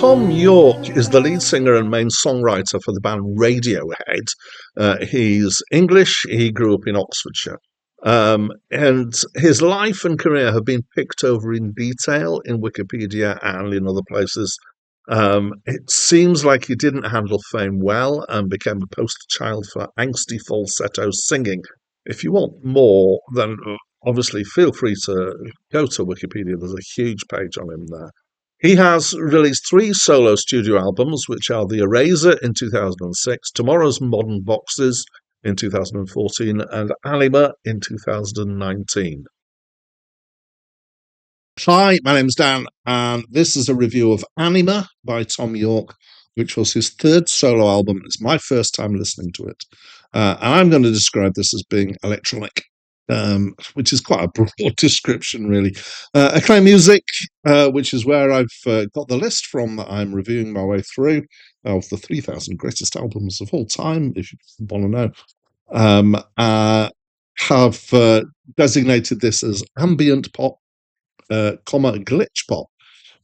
Thom Yorke is the lead singer and main songwriter for the band Radiohead. He's English. He grew up in Oxfordshire. And his life and career have been picked over in detail in Wikipedia and in other places. It seems like he didn't handle fame well and became a poster child for angsty falsetto singing. If you want more, then obviously feel free to go to Wikipedia. There's a huge page on him there. He has released three solo studio albums, which are The Eraser in 2006, Tomorrow's Modern Boxes in 2014, and ANIMA in 2019. Hi, my name's Dan, and this is a review of ANIMA by Thom Yorke, which was his third solo album. It's my first time listening to it. And I'm going to describe this as being electronic, which is quite a broad description, really. Acclaimed Music, which is where I've got the list from that I'm reviewing my way through of the 3,000 greatest albums of all time, if you want to know. Have designated this as ambient pop, glitch pop,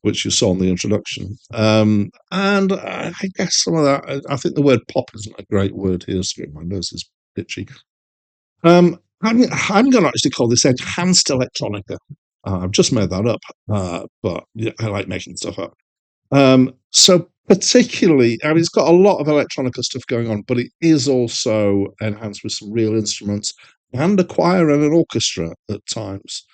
which you saw in the introduction. And I guess some of that, I think the word pop isn't a great word here, so my nose is itchy. I'm going to actually call this enhanced electronica. I've just made that up, but yeah, I like making stuff up. So particularly, I mean, it's got a lot of electronica stuff going on, but it is also enhanced with some real instruments and a choir and an orchestra at times.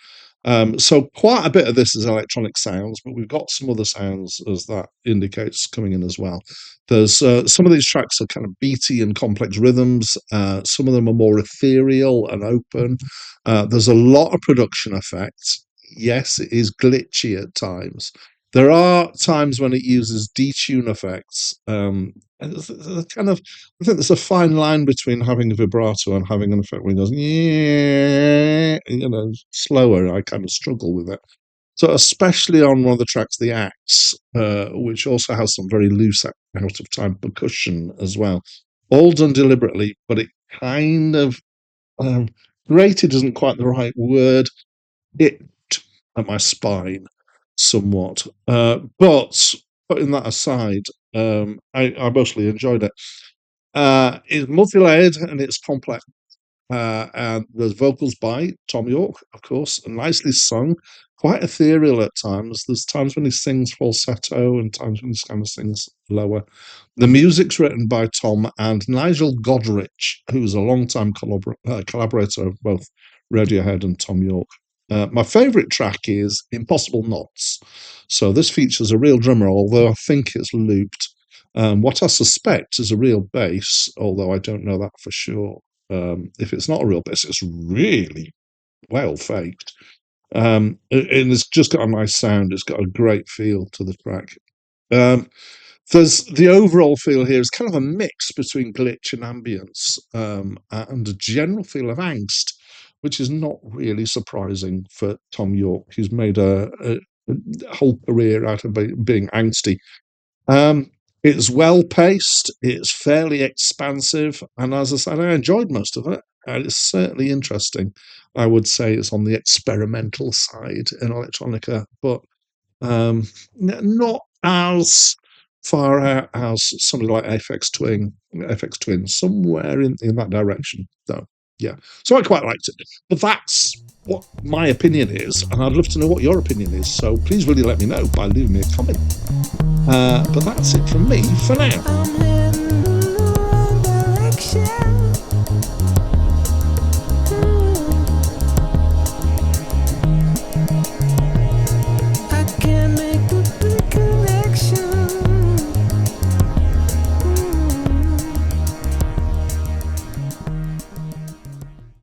So quite a bit of this is electronic sounds, but we've got some other sounds, as that indicates, coming in as well. There's some of these tracks are kind of beaty and complex rhythms. Some of them are more ethereal and open. There's a lot of production effects. Yes, it is glitchy at times. There are times when it uses detune effects. Kind of, I think there's a fine line between having a vibrato and having an effect where it goes, yeah, slower. I kind of struggle with it. So, especially on one of the tracks, The Axe, which also has some very loose out of time percussion as well. All done deliberately, but it kind of, grated isn't quite the right word. It at my spine somewhat. But putting that aside, I mostly enjoyed it. It's multi-layered and it's complex. And there's vocals by Thom Yorke, of course, and nicely sung, quite ethereal at times. There's times when he sings falsetto and times when he kind of sings lower. The music's written by Thom and Nigel Godrich, who's a long-time collaborator of both Radiohead and Thom Yorke. My favourite track is Impossible Knots. So this features a real drummer, although I think it's looped. What I suspect is a real bass, although I don't know that for sure. If it's not a real bass, it's really well faked. And it's just got a nice sound. It's got a great feel to the track. There's the overall feel here is kind of a mix between glitch and ambience, and a general feel of angst, which is not really surprising for Thom Yorke, who's made a whole career out of being angsty. It's well paced, it's fairly expansive, and as I said, I enjoyed most of it. And it's certainly interesting. I would say it's on the experimental side in electronica, but not as far out as something like FX Twin, somewhere in that direction, though. Yeah, so I quite liked it. But that's what my opinion is, and I'd love to know what your opinion is. So please really let me know by leaving me a comment. But that's it from me for now.